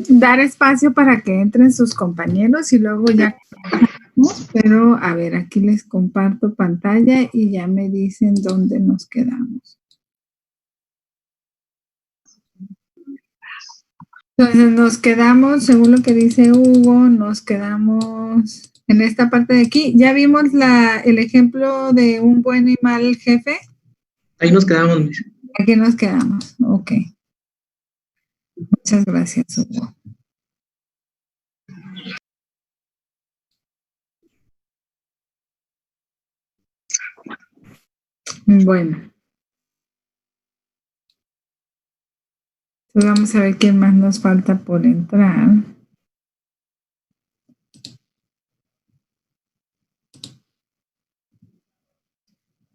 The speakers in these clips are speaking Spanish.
dar espacio para que entren sus compañeros y luego ya. Pero a ver, aquí les comparto pantalla y ya me dicen dónde nos quedamos. Entonces nos quedamos, según lo que dice Hugo, nos quedamos en esta parte de aquí. ¿Ya vimos el ejemplo de un buen y mal jefe? Ahí nos quedamos, Miss. Aquí nos quedamos, ok. Muchas gracias, Hugo. Bueno. Entonces vamos a ver quién más nos falta por entrar.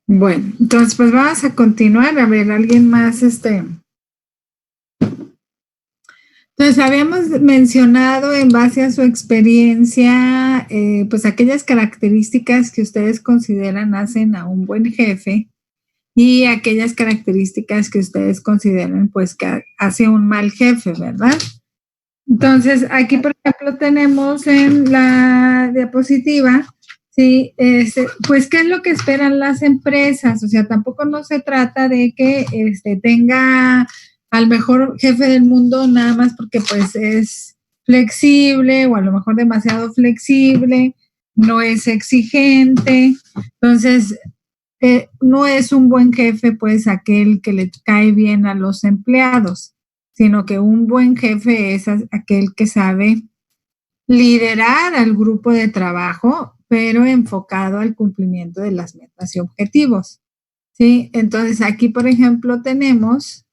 Bueno, entonces pues vamos a continuar. A ver, alguien más, Entonces habíamos mencionado en base a su experiencia, pues aquellas características que ustedes consideran hacen a un buen jefe y aquellas características que ustedes consideran pues que hace un mal jefe, ¿verdad? Entonces aquí por ejemplo tenemos en la diapositiva, sí, pues qué es lo que esperan las empresas, o sea, tampoco no se trata de que tenga al mejor jefe del mundo nada más porque pues es flexible o a lo mejor demasiado flexible, no es exigente, entonces no es un buen jefe pues aquel que le cae bien a los empleados, sino que un buen jefe es aquel que sabe liderar al grupo de trabajo, pero enfocado al cumplimiento de las metas y objetivos. ¿Sí? Entonces aquí, por ejemplo, tenemos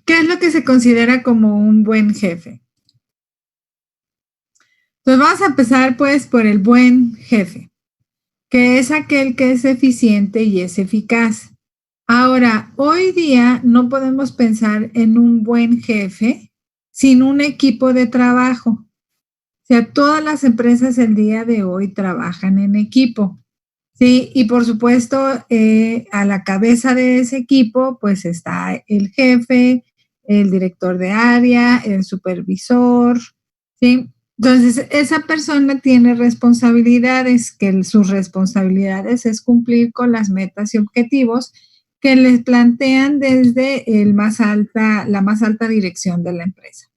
¿qué es lo que se considera como un buen jefe? Entonces vamos a empezar pues por el buen jefe, que es aquel que es eficiente y es eficaz. Ahora, hoy día no podemos pensar en un buen jefe sin un equipo de trabajo. O sea, todas las empresas el día de hoy trabajan en equipo. Sí, y por supuesto, a la cabeza de ese equipo, pues está el jefe, el director de área, el supervisor, ¿sí? Entonces, esa persona tiene responsabilidades, que sus responsabilidades es cumplir con las metas y objetivos que les plantean desde la más alta dirección de la empresa.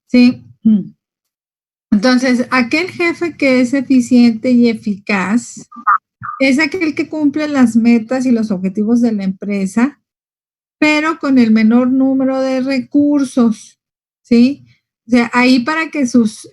¿Sí? Entonces, aquel jefe que es eficiente y eficaz es aquel que cumple las metas y los objetivos de la empresa, pero con el menor número de recursos, ¿sí? O sea, ahí para que sus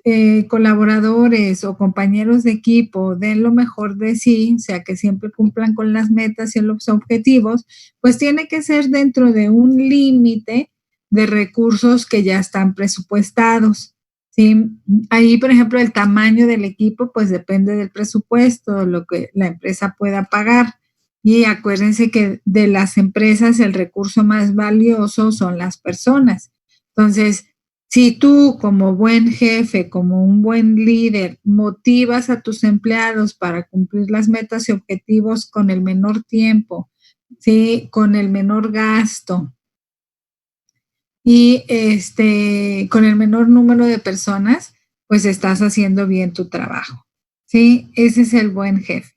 colaboradores o compañeros de equipo den lo mejor de sí, o sea, que siempre cumplan con las metas y los objetivos, pues tiene que ser dentro de un límite de recursos que ya están presupuestados. Sí, ahí, por ejemplo, el tamaño del equipo, pues depende del presupuesto, lo que la empresa pueda pagar. Y acuérdense que de las empresas el recurso más valioso son las personas. Entonces, si tú como buen jefe, como un buen líder, motivas a tus empleados para cumplir las metas y objetivos con el menor tiempo, ¿sí? Con el menor gasto, y con el menor número de personas, pues estás haciendo bien tu trabajo, ¿sí? Ese es el buen jefe.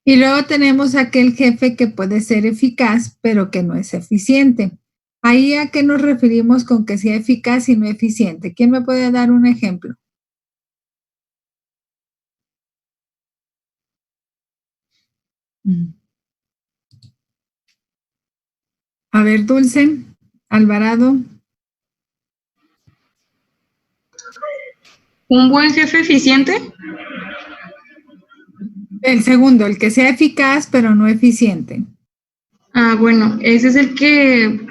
Y luego tenemos aquel jefe que puede ser eficaz, pero que no es eficiente. ¿Ahí a qué nos referimos con que sea eficaz y no eficiente? ¿Quién me puede dar un ejemplo? A ver, Dulce, Alvarado. ¿Un buen jefe eficiente? El segundo, el que sea eficaz pero no eficiente. Ah, bueno, ese es el que,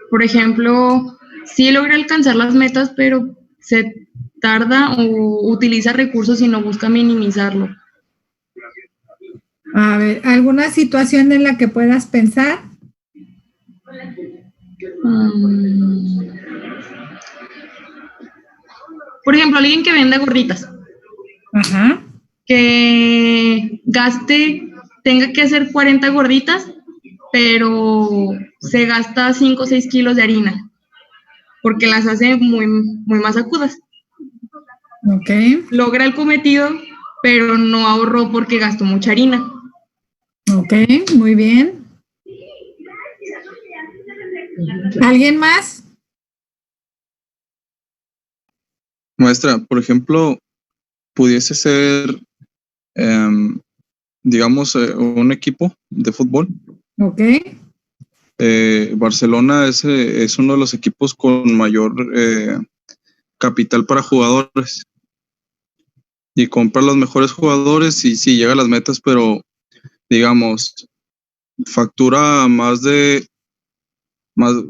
por ejemplo, sí logra alcanzar las metas, pero se tarda o utiliza recursos y no busca minimizarlo. A ver, ¿alguna situación en la que puedas pensar? Por ejemplo, alguien que vende gorditas. Ajá. Que tenga que hacer 40 gorditas, pero se gasta 5 o 6 kilos de harina, porque las hace muy, muy masacudas. Ok. Logra el cometido, pero no ahorró porque gastó mucha harina. Ok, muy bien. ¿Alguien más? Maestra, por ejemplo, pudiese ser, digamos, un equipo de fútbol. Ok. Barcelona es uno de los equipos con mayor capital para jugadores y compra los mejores jugadores y sí llega a las metas, pero digamos, factura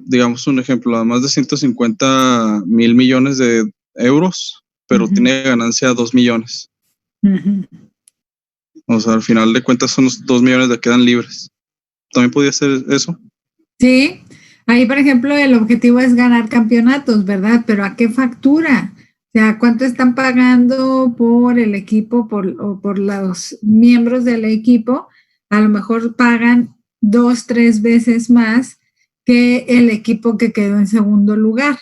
digamos un ejemplo, a más de 150,000 millones de euros, pero tiene ganancia 2 millones. O sea, al final de cuentas son los 2 millones que quedan libres. ¿También podría ser eso? Sí, ahí por ejemplo el objetivo es ganar campeonatos, ¿verdad? Pero ¿a qué factura? O sea, ¿cuánto están pagando por el equipo o por los miembros del equipo? A lo mejor pagan 2, 3 veces más que el equipo que quedó en segundo lugar.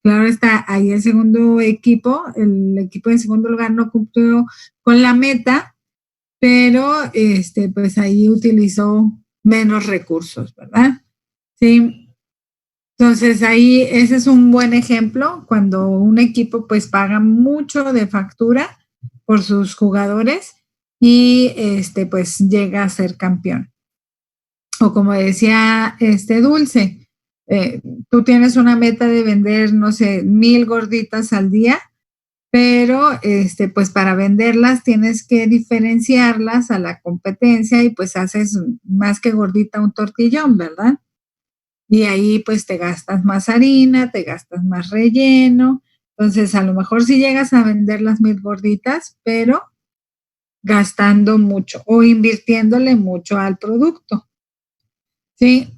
Claro está, ahí el equipo en segundo lugar no cumplió con la meta, pero pues ahí utilizó menos recursos, ¿verdad? Sí, entonces ahí ese es un buen ejemplo cuando un equipo pues paga mucho de factura por sus jugadores y pues llega a ser campeón. O como decía Dulce, tú tienes una meta de vender, no sé, 1,000 gorditas al día, pero pues para venderlas tienes que diferenciarlas a la competencia y pues haces más que gordita un tortillón, ¿verdad? Y ahí pues te gastas más harina, te gastas más relleno. Entonces a lo mejor sí llegas a vender las 1,000 gorditas, pero gastando mucho o invirtiéndole mucho al producto. ¿Sí?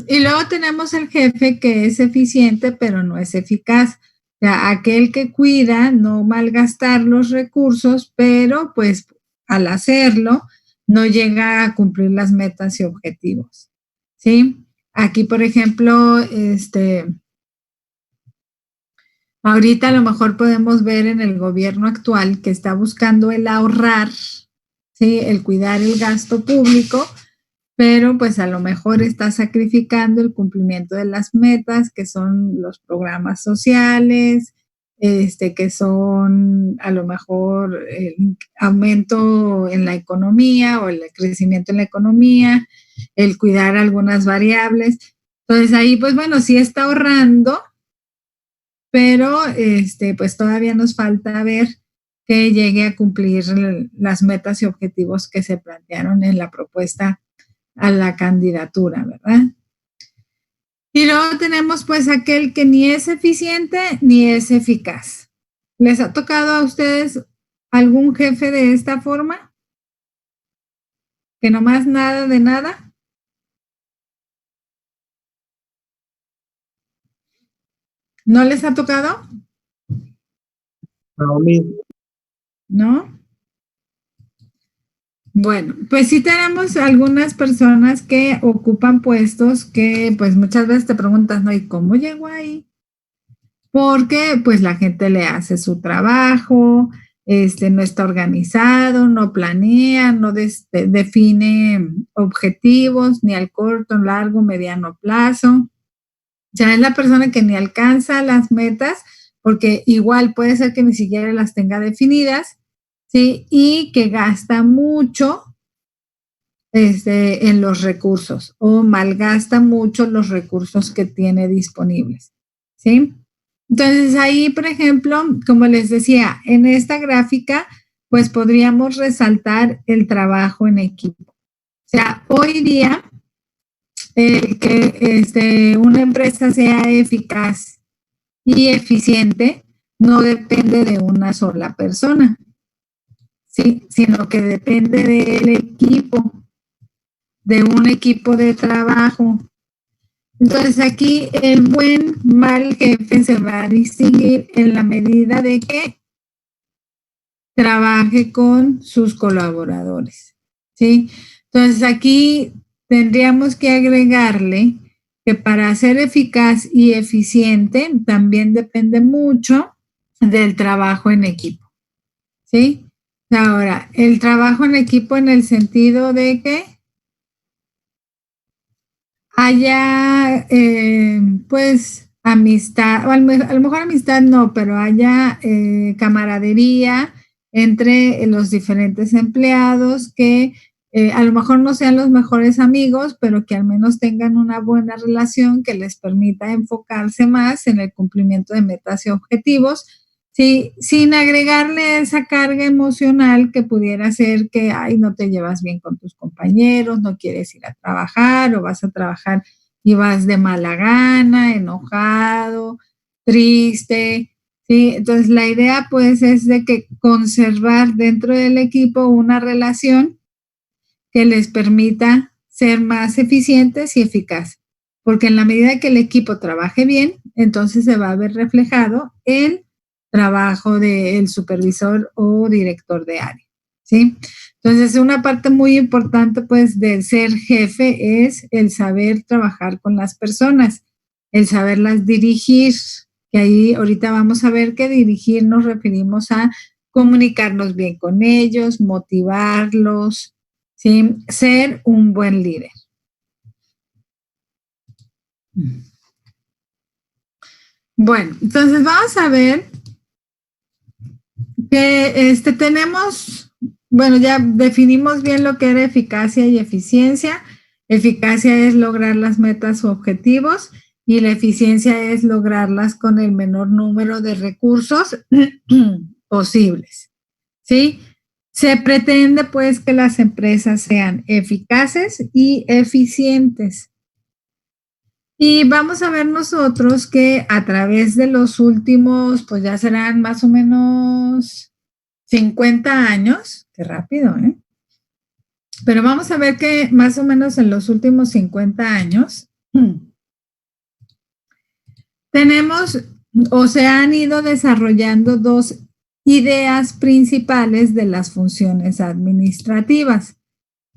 Y luego tenemos el jefe que es eficiente, pero no es eficaz. O sea, aquel que cuida no malgastar los recursos, pero pues al hacerlo no llega a cumplir las metas y objetivos. ¿Sí? Aquí, por ejemplo, ahorita a lo mejor podemos ver en el gobierno actual que está buscando el ahorrar, ¿sí? El cuidar el gasto público, pero pues a lo mejor está sacrificando el cumplimiento de las metas, que son los programas sociales, que son a lo mejor el aumento en la economía o el crecimiento en la economía, el cuidar algunas variables. Entonces ahí, pues bueno, sí está ahorrando, pero pues todavía nos falta ver que llegue a cumplir las metas y objetivos que se plantearon en la propuesta a la candidatura, ¿verdad? Y luego tenemos pues aquel que ni es eficiente ni es eficaz. ¿Les ha tocado a ustedes algún jefe de esta forma? ¿Que nomás nada de nada? ¿No les ha tocado? ¿No? Bueno, pues sí tenemos algunas personas que ocupan puestos que pues muchas veces te preguntas, ¿no? ¿Y cómo llegó ahí? Porque pues la gente le hace su trabajo, no está organizado, no planea, no define objetivos ni al corto, largo, mediano plazo. Ya es la persona que ni alcanza las metas, porque igual puede ser que ni siquiera las tenga definidas, ¿sí? Y que gasta mucho en los recursos o malgasta mucho los recursos que tiene disponibles, ¿sí? Entonces ahí, por ejemplo, como les decía, en esta gráfica, pues podríamos resaltar el trabajo en equipo. O sea, hoy día, que una empresa sea eficaz y eficiente no depende de una sola persona, ¿sí? Sino que depende del equipo, de un equipo de trabajo. Entonces aquí el buen mal jefe se va a distinguir en la medida de que trabaje con sus colaboradores, ¿sí? Entonces aquí tendríamos que agregarle que para ser eficaz y eficiente también depende mucho del trabajo en equipo, ¿sí? Ahora, el trabajo en equipo en el sentido de que haya, pues, amistad, o a lo mejor amistad no, pero haya camaradería entre los diferentes empleados que a lo mejor no sean los mejores amigos, pero que al menos tengan una buena relación que les permita enfocarse más en el cumplimiento de metas y objetivos, ¿sí? Sin agregarle esa carga emocional que pudiera ser que, ay, no te llevas bien con tus compañeros, no quieres ir a trabajar o vas a trabajar y vas de mala gana, enojado, triste, ¿sí? Entonces la idea pues es de que conservar dentro del equipo una relación que les permita ser más eficientes y eficaces. Porque en la medida que el equipo trabaje bien, entonces se va a ver reflejado el trabajo del supervisor o director de área, ¿sí? Entonces, una parte muy importante, pues, del ser jefe es el saber trabajar con las personas, el saberlas dirigir, que ahí ahorita vamos a ver que dirigir nos referimos a comunicarnos bien con ellos, motivarlos, ¿sí? Ser un buen líder. Bueno, entonces vamos a ver que tenemos, bueno, ya definimos bien lo que era eficacia y eficiencia. Eficacia es lograr las metas o objetivos y la eficiencia es lograrlas con el menor número de recursos posibles, ¿sí? Se pretende pues que las empresas sean eficaces y eficientes. Y vamos a ver nosotros que a través de los últimos, pues ya serán más o menos 50 años, qué rápido, ¿eh? Pero vamos a ver que más o menos en los últimos 50 años tenemos o se han ido desarrollando dos ideas principales de las funciones administrativas.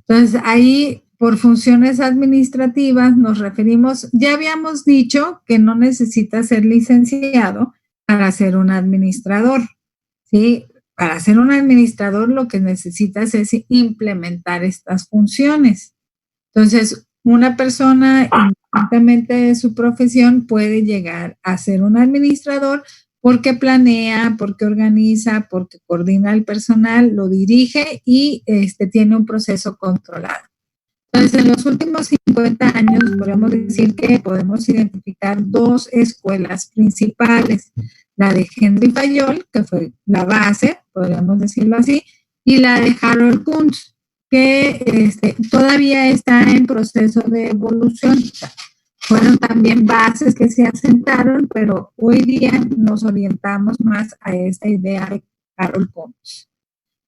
Entonces, ahí por funciones administrativas nos referimos, ya habíamos dicho que no necesita ser licenciado para ser un administrador, ¿sí? Para ser un administrador lo que necesitas es implementar estas funciones. Entonces, una persona, independientemente de su profesión, puede llegar a ser un administrador porque planea, porque organiza, porque coordina el personal, lo dirige y tiene un proceso controlado. Entonces, en los últimos 50 años, podemos decir que podemos identificar dos escuelas principales, la de Henry Fayol, que fue la base, podríamos decirlo así, y la de Harold Kuntz, que todavía está en proceso de evolución. Fueron también bases que se asentaron, pero hoy día nos orientamos más a esta idea de Harold Kuntz.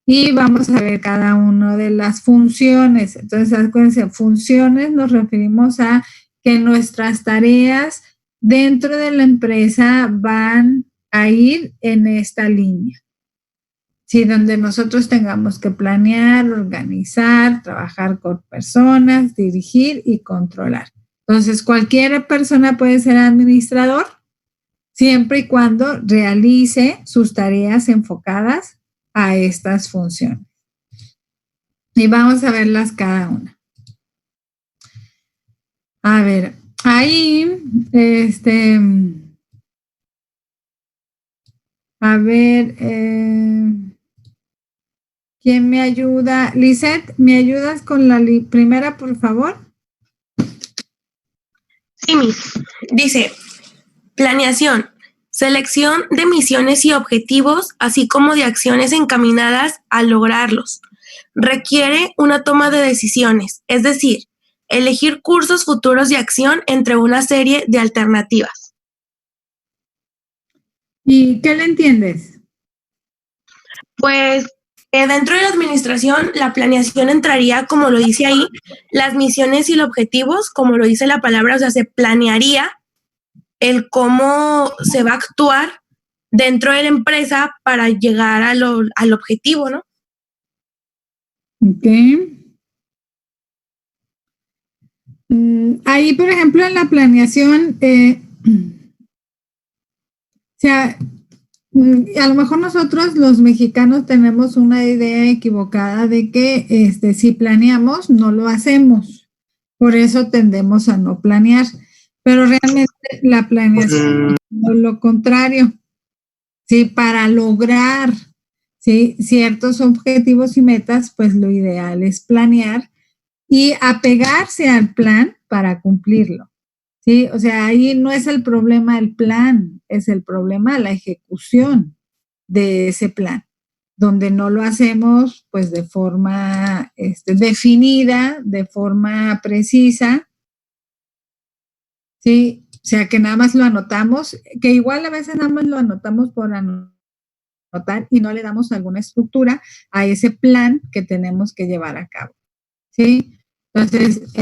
Y vamos a ver cada una de las funciones. Entonces, acuérdense, funciones nos referimos a que nuestras tareas dentro de la empresa van a ir en esta línea. Sí, donde nosotros tengamos que planear, organizar, trabajar con personas, dirigir y controlar. Entonces, cualquier persona puede ser administrador siempre y cuando realice sus tareas enfocadas a estas funciones. Y vamos a verlas cada una. A ver, ahí, a ver, ¿quién me ayuda? Lisette, ¿me ayudas con la primera, por favor? Sí, Miss. Dice, planeación, selección de misiones y objetivos, así como de acciones encaminadas a lograrlos. Requiere una toma de decisiones, es decir, elegir cursos futuros de acción entre una serie de alternativas. ¿Y qué le entiendes? Pues dentro de la administración, la planeación entraría, como lo dice ahí, las misiones y los objetivos, como lo dice la palabra, o sea, se planearía el cómo se va a actuar dentro de la empresa para llegar al objetivo, ¿no? Ok. Ahí, por ejemplo, en la planeación, o sea, a lo mejor nosotros los mexicanos tenemos una idea equivocada de que si planeamos, no lo hacemos. Por eso tendemos a no planear. Pero realmente la planeación es lo contrario. Sí, para lograr, ¿sí?, ciertos objetivos y metas, pues lo ideal es planear y apegarse al plan para cumplirlo. Sí, o sea, ahí no es el problema el plan, es el problema la ejecución de ese plan, donde no lo hacemos pues de forma definida, de forma precisa, sí, o sea, que nada más lo anotamos, que igual a veces nada más lo anotamos por anotar y no le damos alguna estructura a ese plan que tenemos que llevar a cabo, ¿sí? Entonces,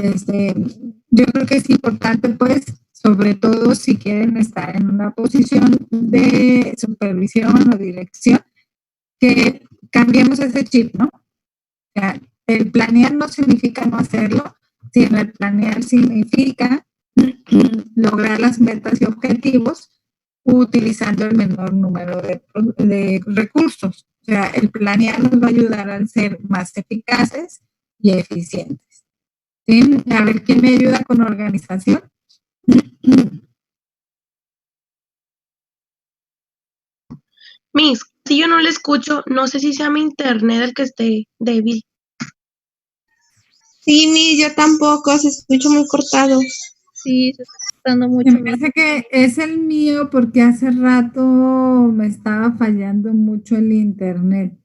yo creo que es importante, pues, sobre todo si quieren estar en una posición de supervisión o dirección, que cambiemos ese chip, ¿no? O sea, el planear no significa no hacerlo, sino el planear significa lograr las metas y objetivos utilizando el menor número de recursos. O sea, el planear nos va a ayudar a ser más eficaces y eficientes. ¿Sí? A ver, ¿quién me ayuda con organización? Miss, si yo no le escucho, no sé si sea mi internet el que esté débil. Sí, Miss, yo tampoco, se escucha muy cortado. Sí, se está cortando mucho. Me parece que es el mío porque hace rato me estaba fallando mucho el internet.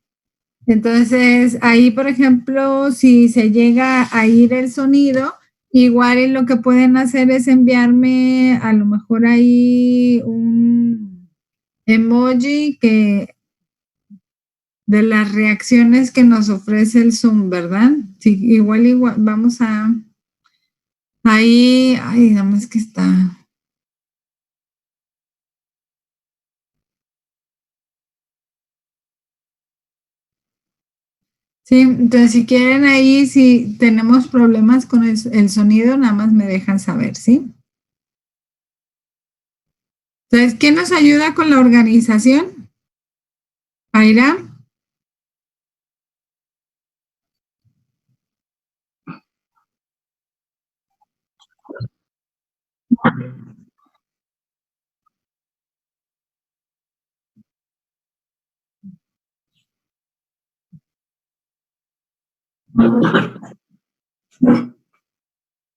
Entonces, ahí, por ejemplo, si se llega a ir el sonido, igual lo que pueden hacer es enviarme a lo mejor ahí un emoji de las reacciones que nos ofrece el Zoom, ¿verdad? Sí, igual, vamos a... Ahí, ay, nada más que está... Sí, entonces si quieren ahí, si tenemos problemas con el sonido, nada más me dejan saber, ¿sí? Entonces, ¿quién nos ayuda con la organización? Aira.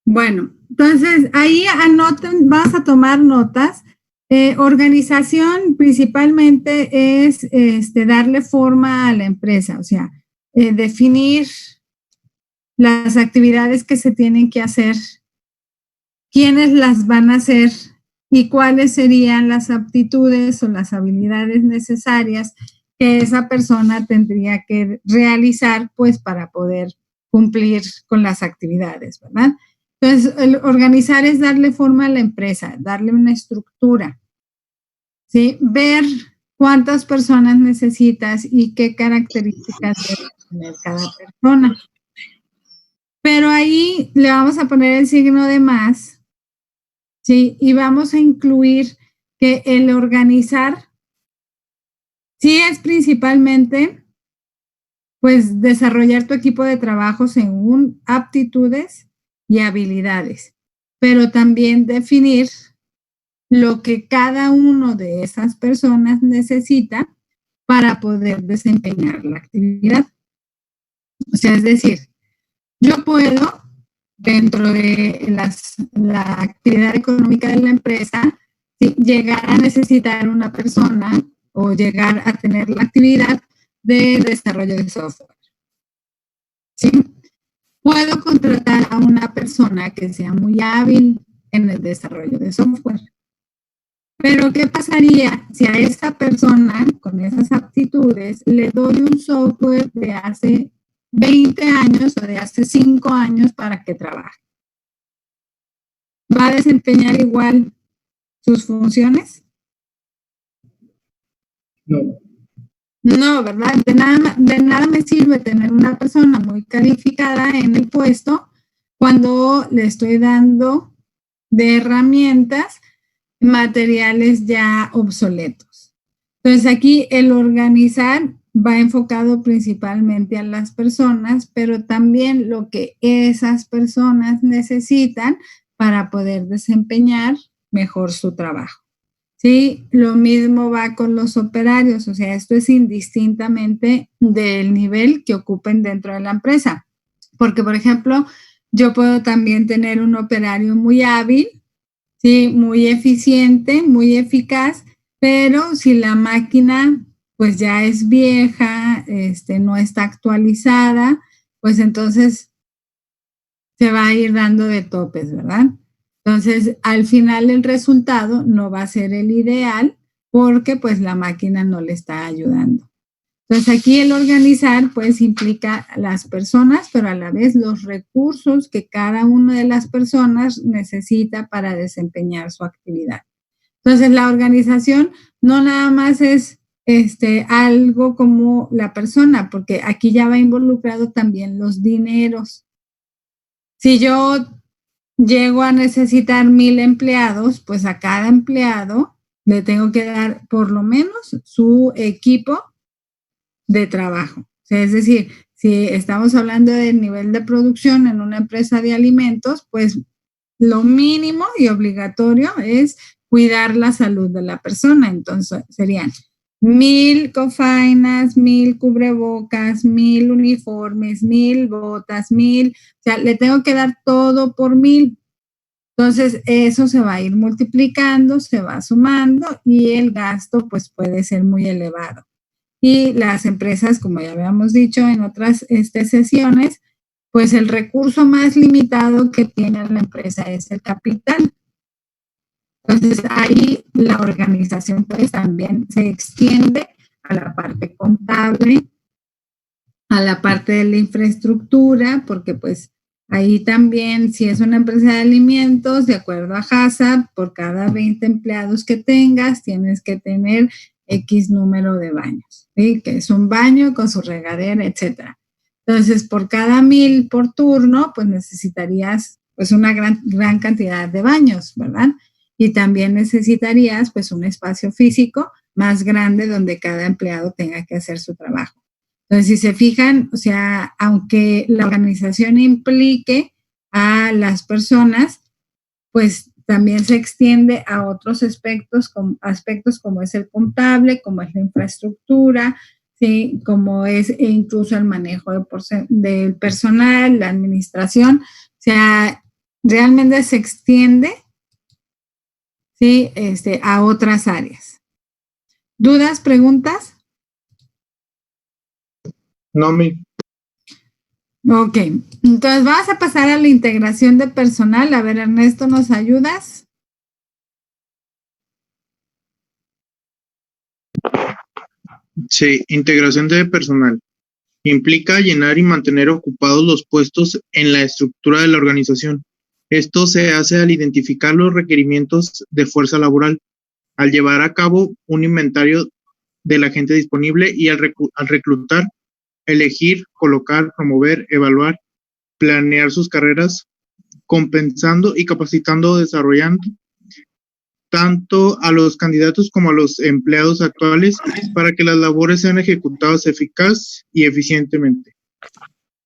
Bueno, entonces ahí anoten, vas a tomar notas. Organización principalmente es darle forma a la empresa, o sea, definir las actividades que se tienen que hacer, quiénes las van a hacer y cuáles serían las aptitudes o las habilidades necesarias que esa persona tendría que realizar, pues, para poder cumplir con las actividades, ¿verdad? Entonces, el organizar es darle forma a la empresa, darle una estructura, ¿sí? Ver cuántas personas necesitas y qué características debe tener cada persona. Pero ahí le vamos a poner el signo de más, ¿sí? Y vamos a incluir que el organizar sí es principalmente, pues, desarrollar tu equipo de trabajo según aptitudes y habilidades, pero también definir lo que cada uno de esas personas necesita para poder desempeñar la actividad. O sea, es decir, yo puedo, dentro de la actividad económica de la empresa, ¿sí?, llegar a necesitar una persona o llegar a tener la actividad de desarrollo de software. ¿Sí? Puedo contratar a una persona que sea muy hábil en el desarrollo de software. Pero, ¿qué pasaría si a esa persona con esas aptitudes le doy un software de hace 20 años o de hace 5 años para que trabaje? ¿Va a desempeñar igual sus funciones? No. No, ¿verdad? De nada me sirve tener una persona muy calificada en el puesto cuando le estoy dando de herramientas materiales ya obsoletos. Entonces aquí el organizar va enfocado principalmente a las personas, pero también lo que esas personas necesitan para poder desempeñar mejor su trabajo. Sí, lo mismo va con los operarios, o sea, esto es indistintamente del nivel que ocupen dentro de la empresa. Porque, por ejemplo, yo puedo también tener un operario muy hábil, sí, muy eficiente, muy eficaz, pero si la máquina pues ya es vieja, no está actualizada, pues entonces se va a ir dando de topes, ¿verdad? Entonces, al final el resultado no va a ser el ideal porque pues la máquina no le está ayudando. Entonces, aquí el organizar pues implica las personas, pero a la vez los recursos que cada una de las personas necesita para desempeñar su actividad. Entonces, la organización no nada más es algo como la persona, porque aquí ya va involucrado también los dineros. Si yo llego a necesitar 1,000 empleados, pues a cada empleado le tengo que dar por lo menos su equipo de trabajo. O sea, es decir, si estamos hablando del nivel de producción en una empresa de alimentos, pues lo mínimo y obligatorio es cuidar la salud de la persona. Entonces serían 1,000 cofainas, 1,000 cubrebocas, 1,000 uniformes, 1,000 botas, 1,000, o sea, le tengo que dar todo por 1,000. Entonces, eso se va a ir multiplicando, se va sumando y el gasto pues puede ser muy elevado. Y las empresas, como ya habíamos dicho en otras sesiones, pues el recurso más limitado que tiene la empresa es el capital. Entonces, ahí la organización pues también se extiende a la parte contable, a la parte de la infraestructura, porque pues ahí también, si es una empresa de alimentos, de acuerdo a HACCP, por cada 20 empleados que tengas, tienes que tener X número de baños, ¿sí? Que es un baño con su regadera, etcétera. Entonces, por cada 1,000 por turno, pues necesitarías pues una gran cantidad de baños, ¿verdad? Y también necesitarías pues un espacio físico más grande donde cada empleado tenga que hacer su trabajo. Entonces, si se fijan, o sea, aunque la organización implique a las personas, pues también se extiende a otros aspectos como es el contable, como es la infraestructura, ¿sí? Como es incluso el manejo del personal, la administración. O sea, realmente se extiende, ¿sí? A otras áreas. ¿Dudas, preguntas? No, mi. Ok, entonces vamos a pasar a la integración de personal. A ver, Ernesto, ¿nos ayudas? Sí, integración de personal. Implica llenar y mantener ocupados los puestos en la estructura de la organización. Esto se hace al identificar los requerimientos de fuerza laboral, al llevar a cabo un inventario de la gente disponible y al reclutar, elegir, colocar, promover, evaluar, planear sus carreras, compensando y capacitando o desarrollando tanto a los candidatos como a los empleados actuales para que las labores sean ejecutadas eficaz y eficientemente.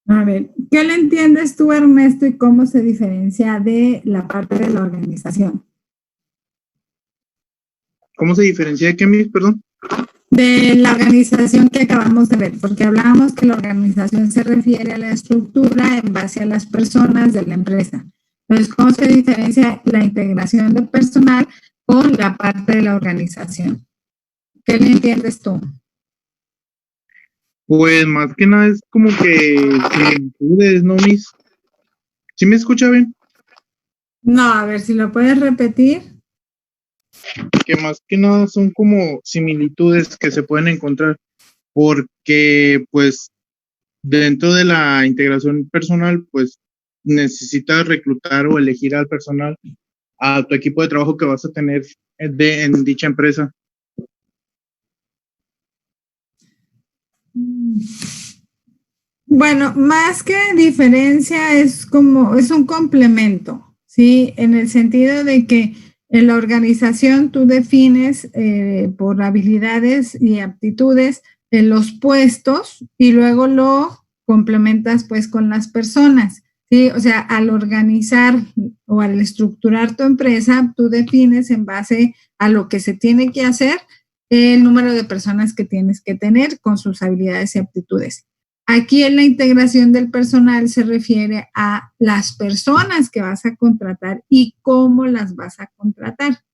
A ver, ¿qué le entiendes tú, Ernesto, y cómo se diferencia de la parte de la organización? ¿Cómo se diferencia de qué, perdón? De la organización que acabamos de ver, porque hablábamos que la organización se refiere a la estructura en base a las personas de la empresa. Entonces, ¿cómo se diferencia la integración de personal con la parte de la organización? ¿Qué le entiendes tú? Pues más que nada es como que similitudes, ¿no, mis? ¿Sí me escucha bien? No, a ver si lo puedes repetir. Que más que nada son como similitudes que se pueden encontrar, porque pues dentro de la integración personal, pues necesitas reclutar o elegir al personal, a tu equipo de trabajo que vas a tener en dicha empresa. Bueno, más que diferencia es un complemento, ¿sí? En el sentido de que en la organización tú defines por habilidades y aptitudes los puestos y luego lo complementas pues con las personas, ¿sí? O sea, al organizar o al estructurar tu empresa, tú defines en base a lo que se tiene que hacer el número de personas que tienes que tener con sus habilidades y aptitudes. Aquí en la integración del personal se refiere a las personas que vas a contratar y cómo las vas a contratar,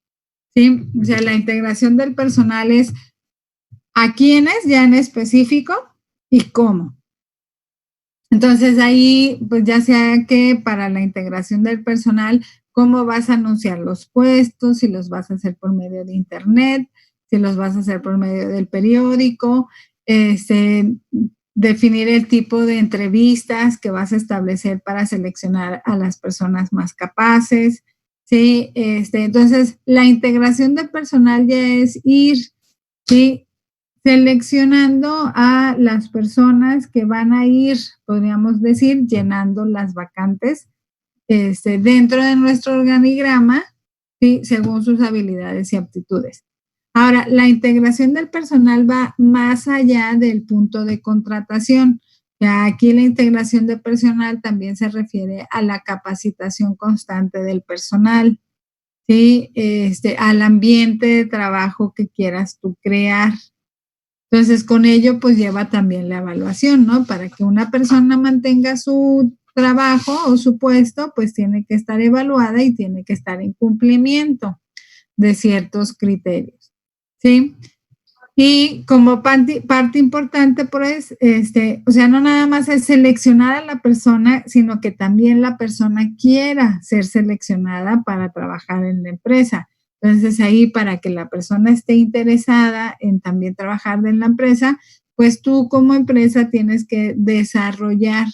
¿sí? O sea, la integración del personal es a quiénes ya en específico y cómo. Entonces ahí, pues ya sea que para la integración del personal, cómo vas a anunciar los puestos, si los vas a hacer por medio de internet, si los vas a hacer por medio del periódico, definir el tipo de entrevistas que vas a establecer para seleccionar a las personas más capaces, ¿sí? Entonces, la integración de personal ya es ir, ¿sí? Seleccionando a las personas que van a ir, podríamos decir, llenando las vacantes dentro de nuestro organigrama, ¿sí? Según sus habilidades y aptitudes. Ahora, la integración del personal va más allá del punto de contratación. Ya aquí la integración de personal también se refiere a la capacitación constante del personal, ¿sí? Al ambiente de trabajo que quieras tú crear. Entonces, con ello, pues lleva también la evaluación, ¿no? Para que una persona mantenga su trabajo o su puesto, pues tiene que estar evaluada y tiene que estar en cumplimiento de ciertos criterios, ¿sí? Y como parte importante, pues, o sea, no nada más es seleccionar a la persona, sino que también la persona quiera ser seleccionada para trabajar en la empresa. Entonces, ahí para que la persona esté interesada en también trabajar en la empresa, pues tú como empresa tienes que desarrollar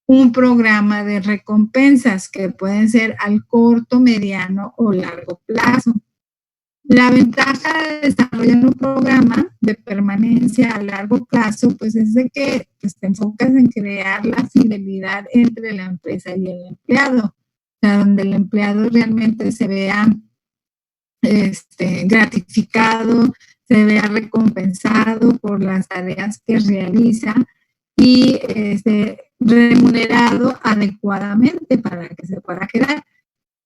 un programa de recompensas que pueden ser al corto, mediano o largo plazo. La ventaja de desarrollar un programa de permanencia a largo plazo, pues es de que pues, te enfocas en crear la fidelidad entre la empresa y el empleado, o sea, donde el empleado realmente se vea gratificado, se vea recompensado por las tareas que realiza y remunerado adecuadamente para que se pueda quedar.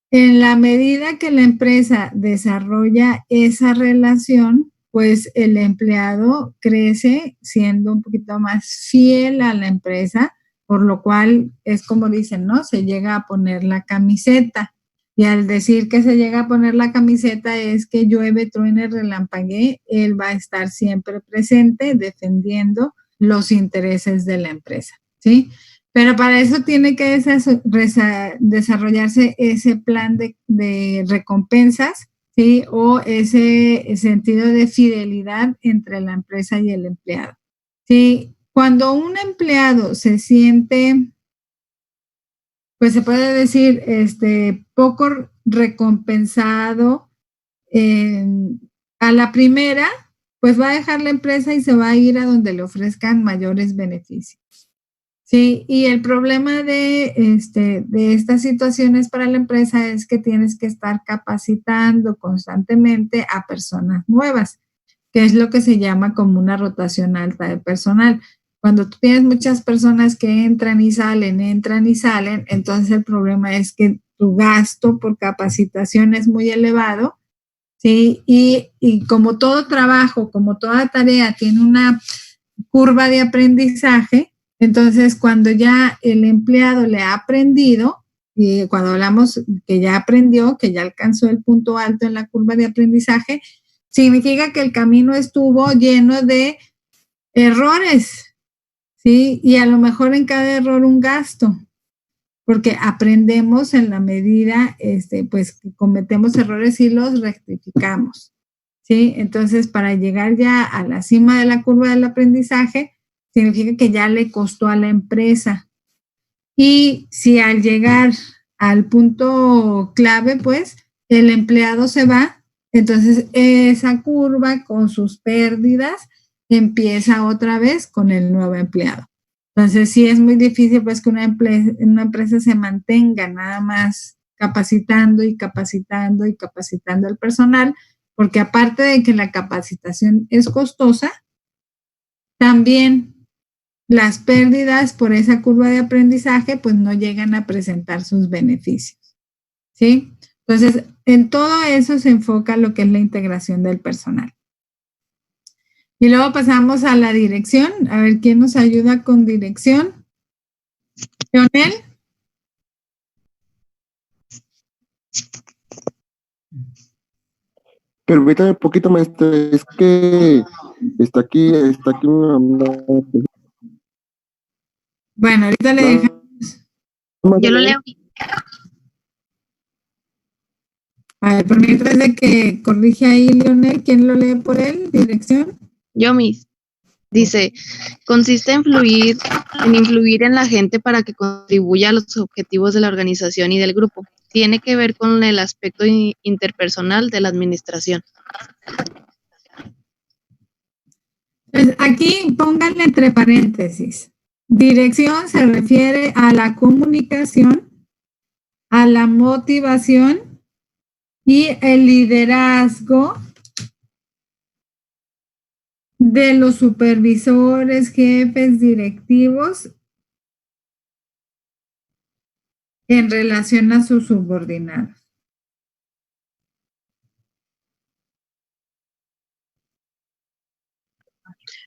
En la medida que la empresa desarrolla esa relación, pues el empleado crece siendo un poquito más fiel a la empresa, por lo cual es como dicen, ¿no? Se llega a poner la camiseta. Y al decir que se llega a poner la camiseta es que llueve, truene, relampaguee, él va a estar siempre presente defendiendo los intereses de la empresa, ¿sí? Pero para eso tiene que desarrollarse ese plan de recompensas, ¿sí? O ese sentido de fidelidad entre la empresa y el empleado, ¿sí? Cuando un empleado se siente, pues se puede decir, poco recompensado a la primera, pues va a dejar la empresa y se va a ir a donde le ofrezcan mayores beneficios. Sí, y el problema de estas situaciones para la empresa es que tienes que estar capacitando constantemente a personas nuevas, que es lo que se llama como una rotación alta de personal. Cuando tú tienes muchas personas que entran y salen, entonces el problema es que tu gasto por capacitación es muy elevado, ¿sí? Y como todo trabajo, como toda tarea tiene una curva de aprendizaje, entonces, cuando ya el empleado le ha aprendido, y cuando hablamos que ya aprendió, que ya alcanzó el punto alto en la curva de aprendizaje, significa que el camino estuvo lleno de errores, ¿sí? Y a lo mejor en cada error un gasto, porque aprendemos en la medida, pues, que cometemos errores y los rectificamos, ¿sí? Entonces, para llegar ya a la cima de la curva del aprendizaje, significa que ya le costó a la empresa. Y si al llegar al punto clave, pues el empleado se va, entonces esa curva con sus pérdidas empieza otra vez con el nuevo empleado. Entonces, sí es muy difícil pues que una empresa se mantenga nada más capacitando y capacitando y capacitando al personal, porque aparte de que la capacitación es costosa, también las pérdidas por esa curva de aprendizaje pues no llegan a presentar sus beneficios, ¿sí? Entonces, en todo eso se enfoca lo que es la integración del personal. Y luego pasamos a la dirección. A ver, ¿quién nos ayuda con dirección? ¿Leonel? Permítame un poquito, maestra, es que está aquí mi mamá. Bueno, ahorita le dejamos. Yo lo leo. A ver, por mientras de que corrige ahí Leonel, ¿quién lo lee por él? Dirección. Yo mis. Dice, consiste en influir en la gente para que contribuya a los objetivos de la organización y del grupo. Tiene que ver con el aspecto interpersonal de la administración. Pues aquí pónganle entre paréntesis. Dirección se refiere a la comunicación, a la motivación y el liderazgo de los supervisores, jefes, directivos en relación a sus subordinados.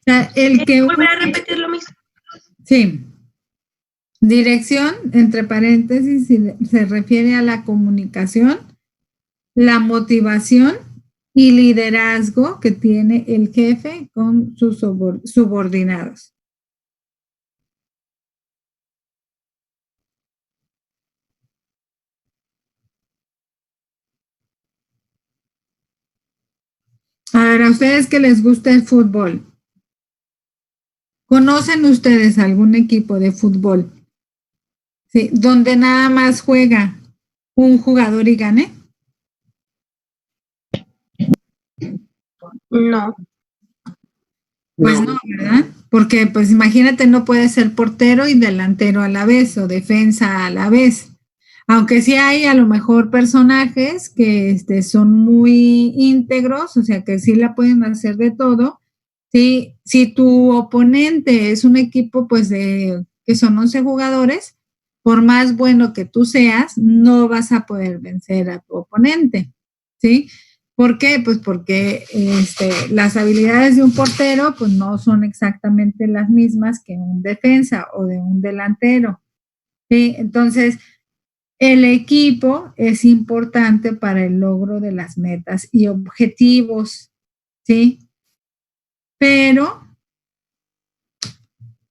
O sea, el que ¿Volver a repetirlo mismo? Sí. Dirección, entre paréntesis, se refiere a la comunicación, la motivación y liderazgo que tiene el jefe con sus subordinados. A ver, a ustedes que les gusta el fútbol, ¿conocen ustedes algún equipo de fútbol? Sí, donde nada más juega un jugador y gane. No. Pues no, ¿verdad? Porque pues imagínate, no puede ser portero y delantero a la vez o defensa a la vez. Aunque sí hay a lo mejor personajes que son muy íntegros, o sea que sí la pueden hacer de todo. Sí, si tu oponente es un equipo pues que son 11 jugadores, por más bueno que tú seas, no vas a poder vencer a tu oponente, ¿sí? ¿Por qué? Pues porque las habilidades de un portero pues no son exactamente las mismas que un defensa o de un delantero, ¿sí? Entonces, el equipo es importante para el logro de las metas y objetivos, ¿sí? Pero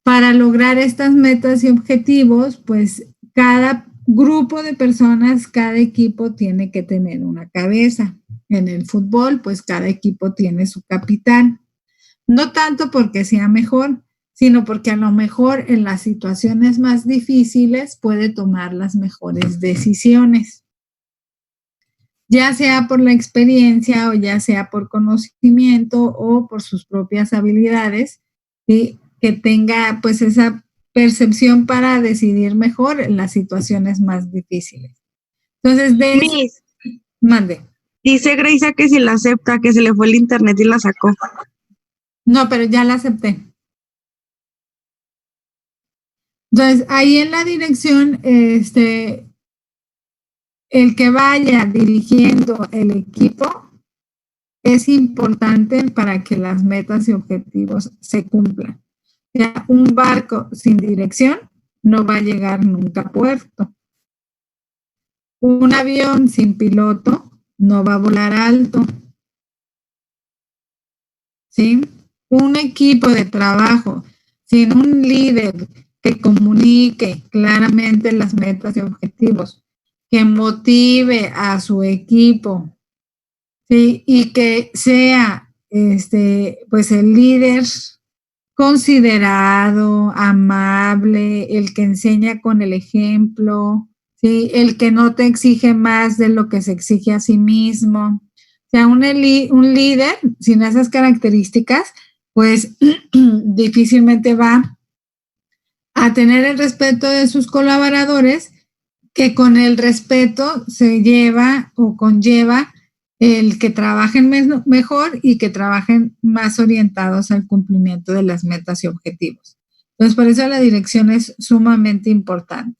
para lograr estas metas y objetivos, pues cada grupo de personas, cada equipo tiene que tener una cabeza. En el fútbol, pues cada equipo tiene su capitán. No tanto porque sea mejor, sino porque a lo mejor en las situaciones más difíciles puede tomar las mejores decisiones. Ya sea por la experiencia o ya sea por conocimiento o por sus propias habilidades, ¿sí? Que tenga pues esa percepción para decidir mejor en las situaciones más difíciles. Entonces, mande. Dice Greisa que si la acepta, que se le fue el internet y la sacó. No, pero ya la acepté. Entonces, ahí en la dirección, el que vaya dirigiendo el equipo es importante para que las metas y objetivos se cumplan. O sea, un barco sin dirección no va a llegar nunca a puerto. Un avión sin piloto no va a volar alto. ¿Sí? Un equipo de trabajo sin un líder que comunique claramente las metas y objetivos, que motive a su equipo, ¿sí? Y que sea pues el líder considerado, amable, el que enseña con el ejemplo, ¿sí? El que no te exige más de lo que se exige a sí mismo. O sea, un líder sin esas características, pues difícilmente va a tener el respeto de sus colaboradores, que con el respeto se lleva o conlleva el que trabajen mejor y que trabajen más orientados al cumplimiento de las metas y objetivos. Entonces, por eso la dirección es sumamente importante.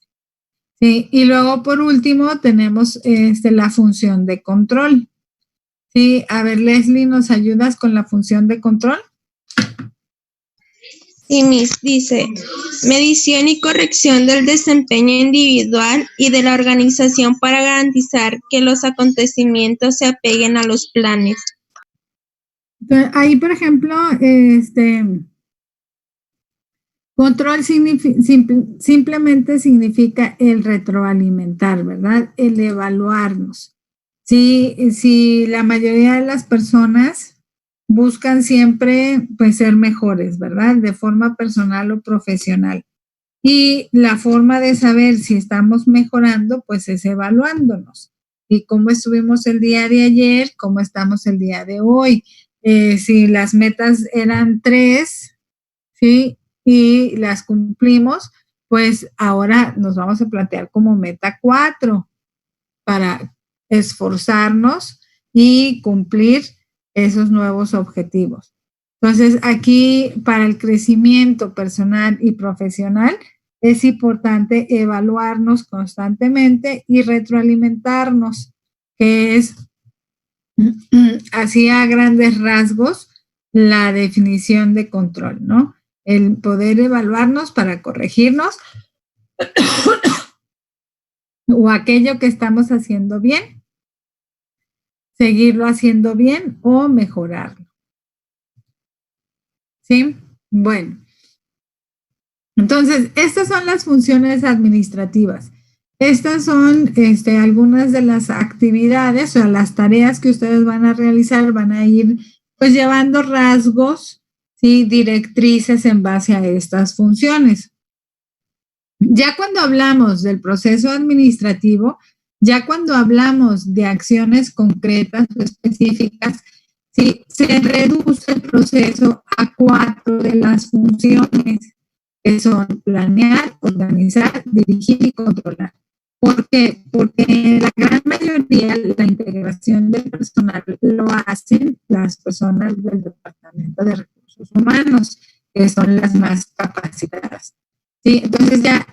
¿Sí? Y luego, por último, tenemos la función de control. ¿Sí? A ver, Leslie, ¿nos ayudas con la función de control? Y Miss dice, medición y corrección del desempeño individual y de la organización para garantizar que los acontecimientos se apeguen a los planes. Entonces, ahí, por ejemplo, control simplemente significa el retroalimentar, ¿verdad? El evaluarnos. Si la mayoría de las personas buscan siempre, pues, ser mejores, ¿verdad? De forma personal o profesional. Y la forma de saber si estamos mejorando, pues, es evaluándonos. Y cómo estuvimos el día de ayer, cómo estamos el día de hoy. Si las metas eran 3, ¿sí? Y las cumplimos, pues ahora nos vamos a plantear como meta 4 para esforzarnos y cumplir esos nuevos objetivos. Entonces, aquí para el crecimiento personal y profesional es importante evaluarnos constantemente y retroalimentarnos, que es así a grandes rasgos la definición de control, ¿no? El poder evaluarnos para corregirnos o aquello que estamos haciendo bien, seguirlo haciendo bien o mejorarlo. ¿Sí? Bueno. Entonces, estas son las funciones administrativas. Estas son algunas de las actividades o las tareas que ustedes van a realizar, van a ir pues llevando rasgos, ¿sí? Directrices en base a estas funciones. Ya cuando hablamos del proceso administrativo, ya cuando hablamos de acciones concretas o específicas, ¿sí? Se reduce el proceso a 4 de las funciones, que son planear, organizar, dirigir y controlar. ¿Por qué? Porque la gran mayoría la integración del personal lo hacen las personas del Departamento de Recursos Humanos, que son las más capacitadas. ¿Sí? Entonces ya,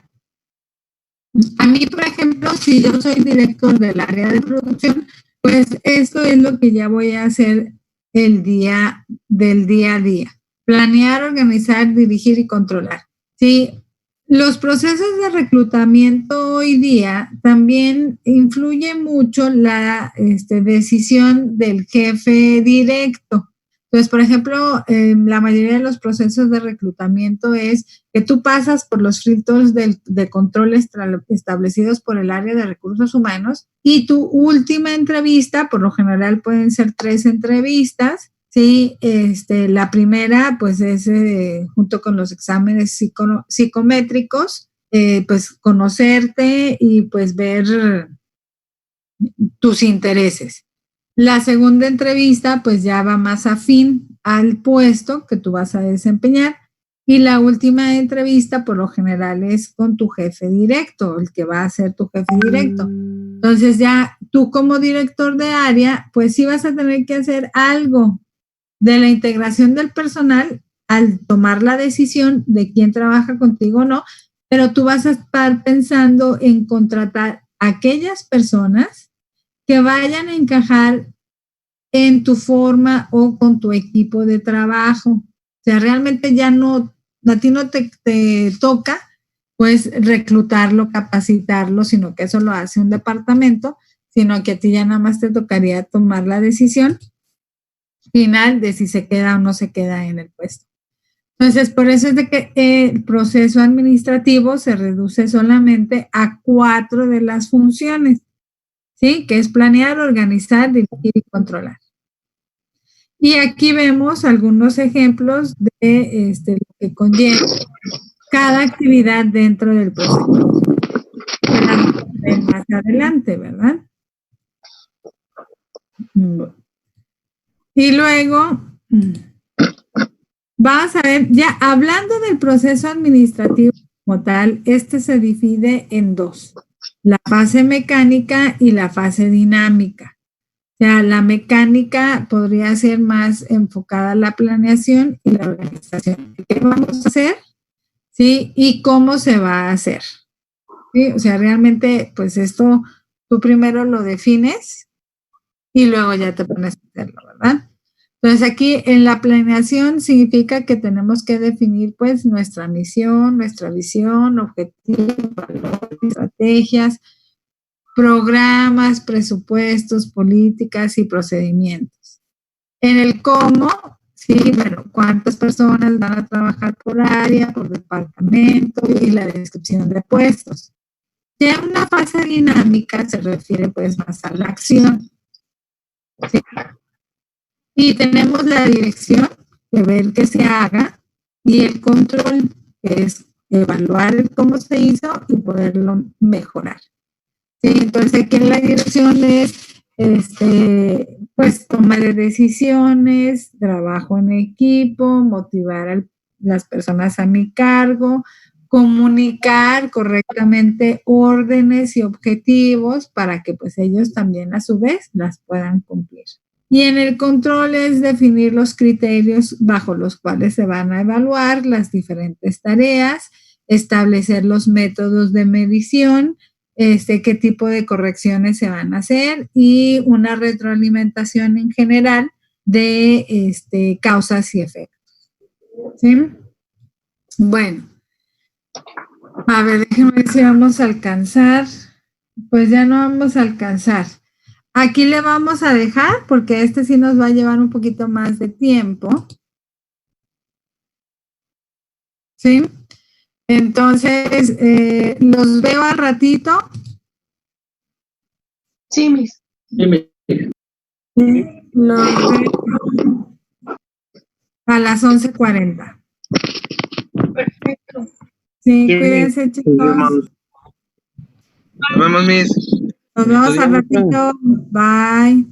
a mí, por ejemplo, si yo soy director del área de producción, pues esto es lo que ya voy a hacer el día a día. Planear, organizar, dirigir y controlar. Sí, los procesos de reclutamiento hoy día también influye mucho la decisión del jefe directo. Entonces, por ejemplo, la mayoría de los procesos de reclutamiento es que tú pasas por los filtros de control establecidos por el área de recursos humanos y tu última entrevista, por lo general pueden ser 3 entrevistas, ¿sí? La primera, pues, es junto con los exámenes psicométricos, pues, conocerte y, pues, ver tus intereses. La segunda entrevista, pues, ya va más afín al puesto que tú vas a desempeñar. Y la última entrevista, por lo general, es con tu jefe directo, el que va a ser tu jefe directo. Entonces, ya tú como director de área, pues, sí vas a tener que hacer algo de la integración del personal al tomar la decisión de quién trabaja contigo o no, pero tú vas a estar pensando en contratar a aquellas personas que vayan a encajar en tu forma o con tu equipo de trabajo. O sea, realmente ya no, a ti no te toca, pues, reclutarlo, capacitarlo, sino que eso lo hace un departamento, sino que a ti ya nada más te tocaría tomar la decisión final de si se queda o no se queda en el puesto. Entonces, por eso es de que el proceso administrativo se reduce solamente a 4 de las funciones, ¿sí? Que es planear, organizar, dirigir y controlar. Y aquí vemos algunos ejemplos de lo que conlleva cada actividad dentro del proceso. Más adelante, ¿verdad? Y luego vamos a ver, ya hablando del proceso administrativo como tal, se divide en dos, la fase mecánica y la fase dinámica. O sea, la mecánica podría ser más enfocada a la planeación y la organización. ¿Qué vamos a hacer? ¿Sí? Y cómo se va a hacer. ¿Sí? O sea, realmente, pues esto tú primero lo defines y luego ya te pones a hacerlo, ¿verdad? Entonces aquí en la planeación significa que tenemos que definir pues nuestra misión, nuestra visión, objetivos, valores, estrategias, programas, presupuestos, políticas y procedimientos. En el cómo, sí, bueno, cuántas personas van a trabajar por área, por departamento y la descripción de puestos. Ya una fase dinámica se refiere pues más a la acción. ¿Sí? Y tenemos la dirección, de ver que se haga, y el control, que es evaluar cómo se hizo y poderlo mejorar. ¿Sí? Entonces aquí en la dirección es pues toma de decisiones, trabajo en equipo, motivar a las personas a mi cargo, comunicar correctamente órdenes y objetivos para que pues ellos también a su vez las puedan cumplir. Y en el control es definir los criterios bajo los cuales se van a evaluar las diferentes tareas, establecer los métodos de medición, qué tipo de correcciones se van a hacer y una retroalimentación en general de causas y efectos. ¿Sí? Bueno, a ver, déjenme ver si vamos a alcanzar. Pues ya no vamos a alcanzar. Aquí le vamos a dejar porque sí nos va a llevar un poquito más de tiempo. ¿Sí? Entonces, los veo al ratito. Sí, Miss. Los veo a las 11:40. Perfecto. Sí, cuídense, chicos. Nos vemos, Miss. Nos vemos al ratito. Bye.